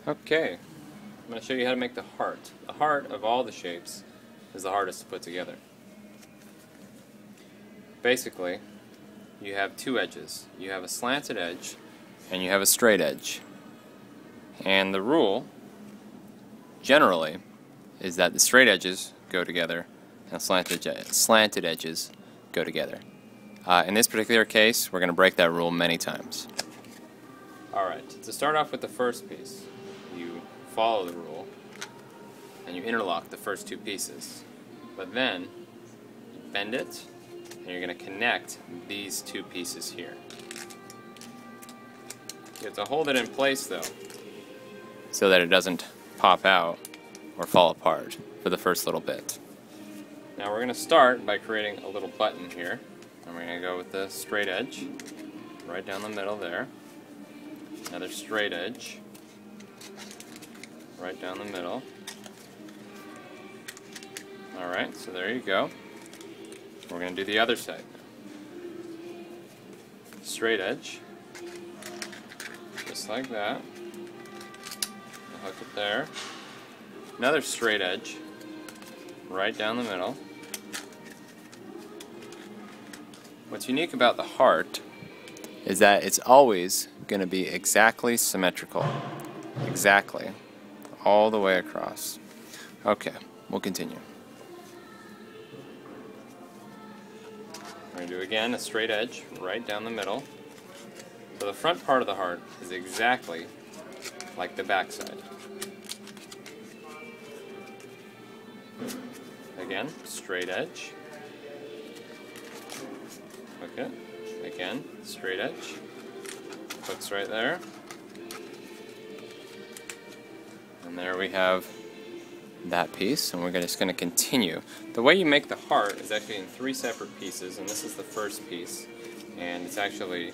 Okay, I'm going to show you how to make the heart. The heart of all the shapes is the hardest to put together. Basically, you have two edges. You have a slanted edge and you have a straight edge. And the rule, generally, is that the straight edges go together and slanted edges go together. In this particular case, we're going to break that rule many times. Alright, to start off with the first piece, you follow the rule and you interlock the first two pieces. But then, you bend it and you're going to connect these two pieces here. You have to hold it in place though, so that it doesn't pop out or fall apart for the first little bit. Now we're going to start by creating a little button here. And we're going to go with the straight edge, right down the middle there. Another straight edge, right down the middle. Alright, so there you go. We're going to do the other side now. Straight edge, just like that. Hook it there. Another straight edge, right down the middle. What's unique about the heart is that it's always going to be exactly symmetrical. Exactly. All the way across. Okay, we'll continue. We're going to do again a straight edge right down the middle. So the front part of the heart is exactly like the back side. Again, straight edge. Hook it. Again, straight edge. Hooks right there. And there we have that piece, and we're just going to continue. The way you make the heart is actually in three separate pieces, and this is the first piece, and it's actually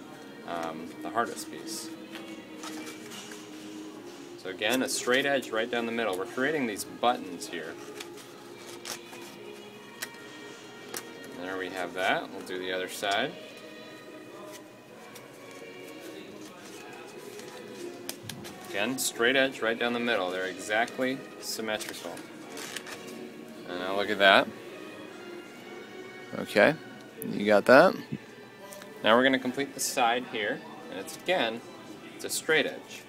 the hardest piece. So again, a straight edge right down the middle. We're creating these buttons here. And there we have that. We'll do the other side. Again, straight edge right down the middle. They're exactly symmetrical. And now look at that. Okay, you got that? Now we're going to complete the side here. And it's a straight edge.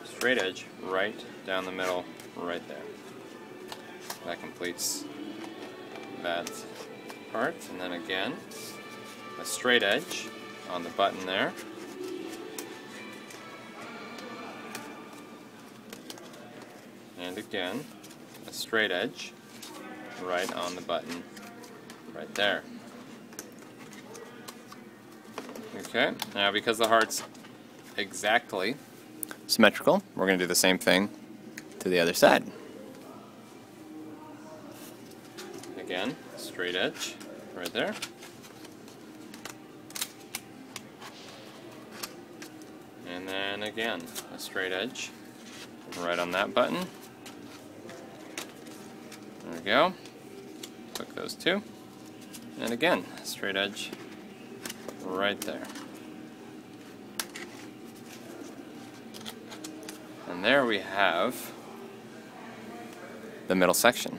Straight edge right down the middle, right there. That completes that part. And then again, a straight edge on the button there. And again, a straight edge right on the button right there. Okay, now because the heart's exactly symmetrical, we're going to do the same thing to the other side. Again, straight edge right there. And then again, a straight edge right on that button. There we go. Hook those two. And again, straight edge right there. And there we have the middle section.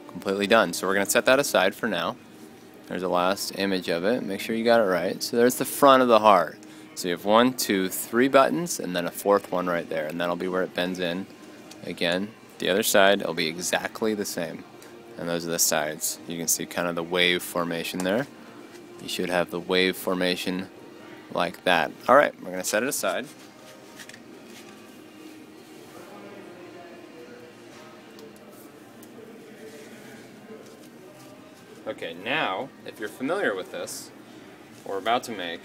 Completely done. So we're going to set that aside for now. There's a last image of it. Make sure you got it right. So there's the front of the heart. So you have 1, 2, 3 buttons and then a fourth one right there. And that'll be where it bends in. Again, the other side, it'll be exactly the same. And those are the sides. You can see kind of the wave formation there. You should have the wave formation like that. Alright, we're going to set it aside. Okay, now, if you're familiar with this, what we're about to make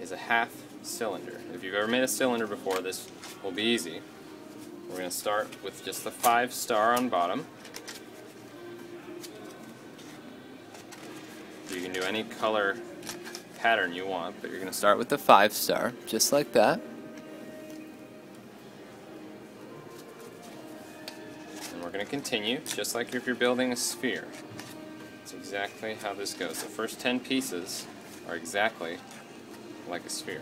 is a half cylinder. If you've ever made a cylinder before, this will be easy. We're going to start with just the 5-star on bottom. You can do any color pattern you want, but you're going to start with the 5-star, just like that. And we're going to continue, just like if you're building a sphere. That's exactly how this goes. The first 10 pieces are exactly like a sphere.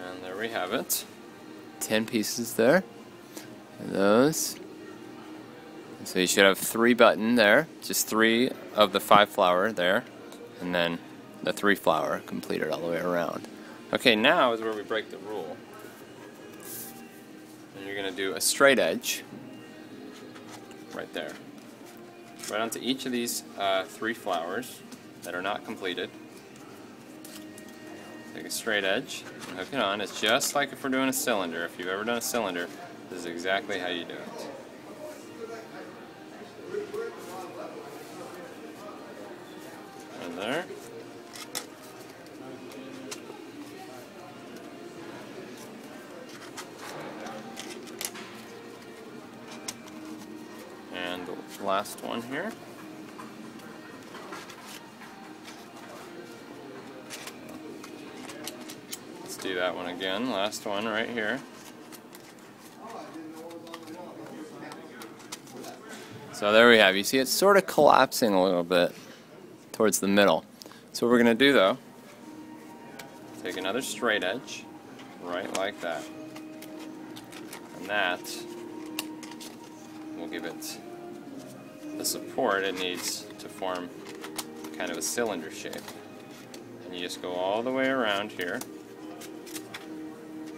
And there we have it. 10 pieces there. And those. So you should have 3 button there, just 3 of the 5 flower there, and then the 3 flower completed all the way around. Okay, now is where we break the rule. And you're going to do a straight edge right there. Right onto each of these 3 flowers that are not completed. Take a straight edge and hook it on. It's just like if we're doing a cylinder. If you've ever done a cylinder, this is exactly how you do it. And there. And the last one here. Let's do that one again. Last one right here. So there we have. You see it's sort of collapsing a little bit towards the middle. So what we're going to do though, take another straight edge, right like that. And that will give it the support it needs to form kind of a cylinder shape. And you just go all the way around here.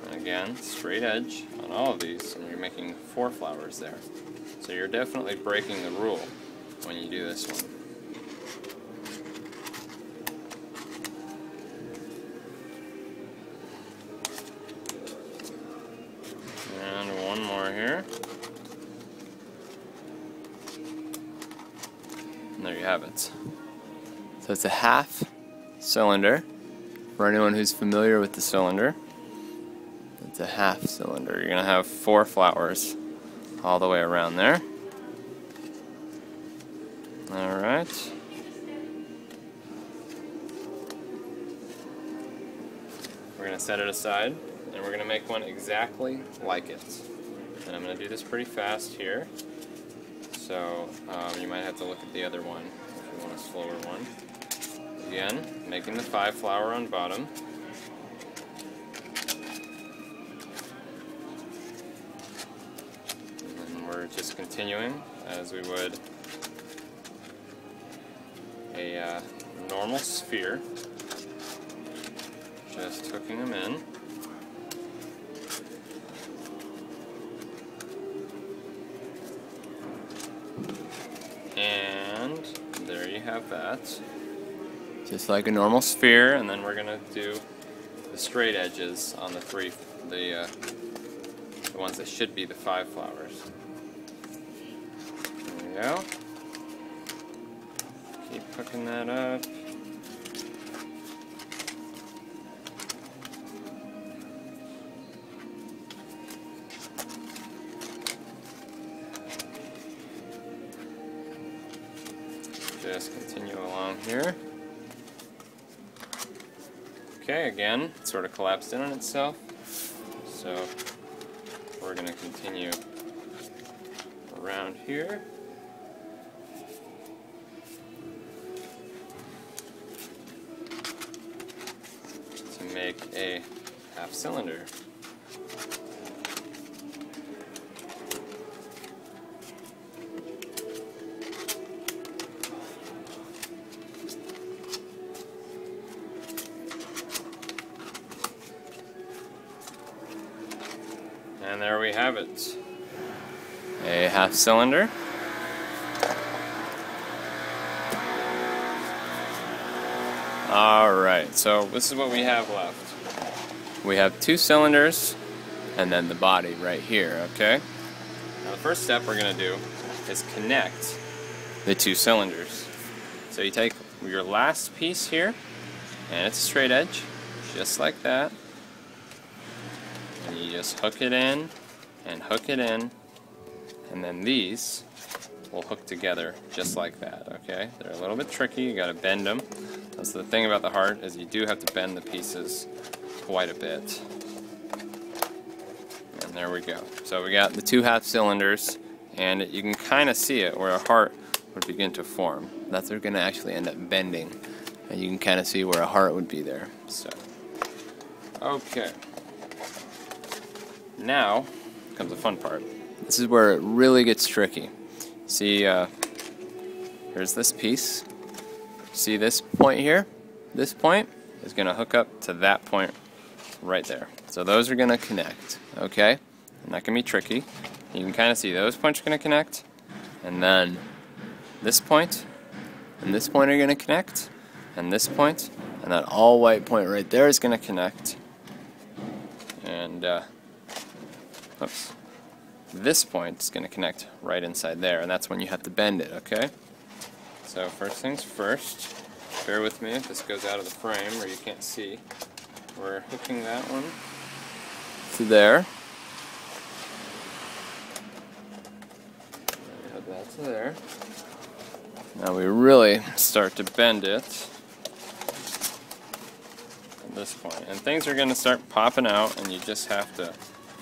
And again, straight edge on all of these, and you're making 4 flowers there. So you're definitely breaking the rule when you do this one. And one more here. And there you have it. So it's a half cylinder. For anyone who's familiar with the cylinder, it's a half cylinder. You're going to have 4 flowers all the way around there. Alright. We're going to set it aside, and we're going to make one exactly like it. And I'm going to do this pretty fast here, so you might have to look at the other one if you want a slower one. Again, making the 5 flower on bottom. And we're just continuing as we would a normal sphere. Just hooking them in. And there you have that. Just like a normal sphere, and then we're going to do the straight edges on the ones that should be the 5 flowers. There we go. Keep hooking that up. Just continue along here. Okay, again, it sort of collapsed in on itself, so we're going to continue around here. To make a half cylinder. And there we have it. A half cylinder. Alright, so this is what we have left. We have 2 cylinders and then the body right here, okay? Now the first step we're going to do is connect the 2 cylinders. So you take your last piece here, and it's a straight edge, just like that. And you just hook it in, and hook it in, and then these will hook together just like that, okay? They're a little bit tricky, you gotta bend them. That's the thing about the heart, is you do have to bend the pieces quite a bit. And there we go. So we got the two half cylinders, and you can kind of see it where a heart would begin to form. That's they're going to actually end up bending, and you can kind of see where a heart would be there. So, okay. Now comes the fun part. This is where it really gets tricky. See, here's this piece. See this point here? This point is going to hook up to that point right there. So those are going to connect, okay? And that can be tricky. You can kind of see those points are going to connect, and then this point and this point are going to connect, and this point, and that all white point right there is going to connect. And, oops. This point is going to connect right inside there, and that's when you have to bend it, okay? So first things first, bear with me if this goes out of the frame or you can't see. We're hooking that one to there. Hook that to there. Now we really start to bend it at this point. And things are going to start popping out, and you just have to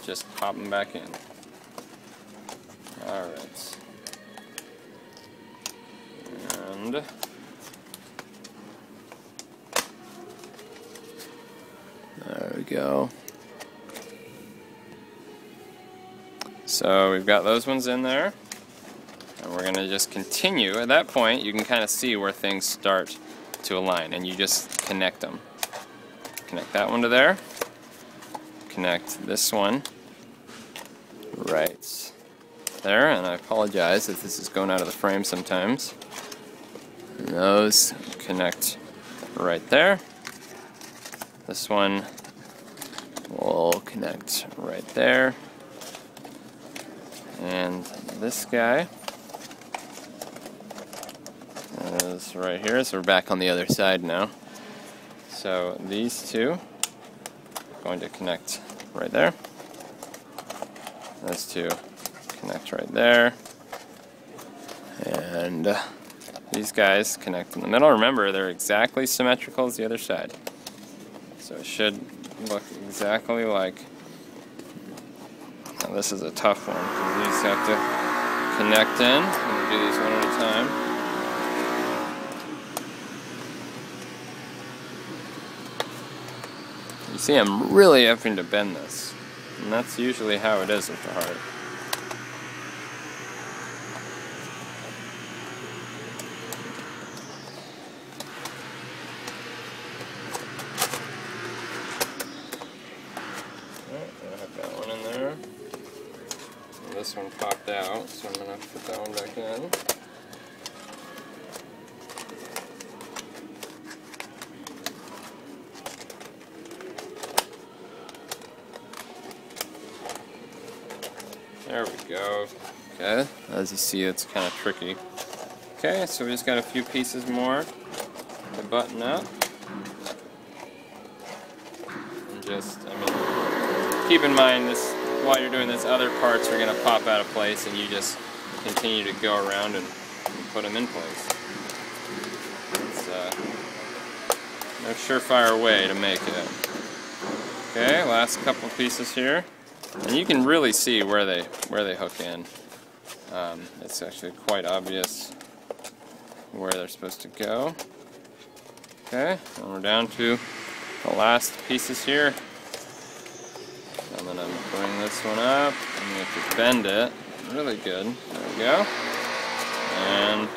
just pop them back in. Alright. And there we go. So we've got those ones in there, and we're going to just continue. At that point, you can kind of see where things start to align, and you just connect them. Connect that one to there. Connect this one right there, and I apologize if this is going out of the frame sometimes. And those connect right there. This one will connect right there. And this guy is right here, so we're back on the other side now. So these two are going to connect right there. Those two connect right there. And these guys connect in the middle. Remember, they're exactly symmetrical as the other side. So it should look exactly like... Now this is a tough one, because you just have to connect in. I'm going to do these one at a time. You see, I'm really having to bend this. And that's usually how it is with the heart. I have that one in there. And this one popped out, so I'm going to put that one back in. There we go. Okay, as you see, it's kind of tricky. Okay, so we just got a few pieces more to button up. And just, keep in mind this, while you're doing this, other parts are going to pop out of place, and you just continue to go around and put them in place. It's no surefire way to make it. Okay, last couple pieces here. And you can really see where they hook in. It's actually quite obvious where they're supposed to go. Okay, and we're down to the last pieces here. And then I'm bring this one up, and you have to bend it really good. There we go. And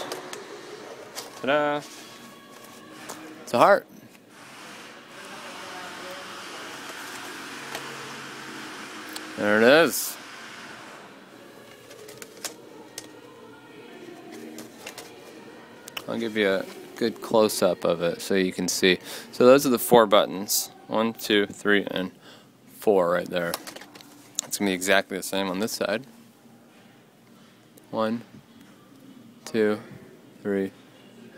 ta-da! It's a heart. There it is. I'll give you a good close-up of it so you can see. So those are the 4 buttons. 1, 2, 3, and 4 right there. It's going to be exactly the same on this side. 1, 2, 3,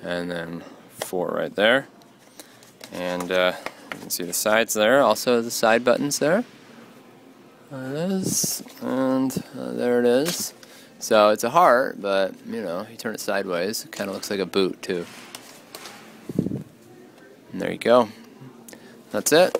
and then 4 right there. And you can see the sides there. Also the side buttons there. There it is, and there it is. So it's a heart, but you know, you turn it sideways, it kind of looks like a boot too. And there you go. That's it.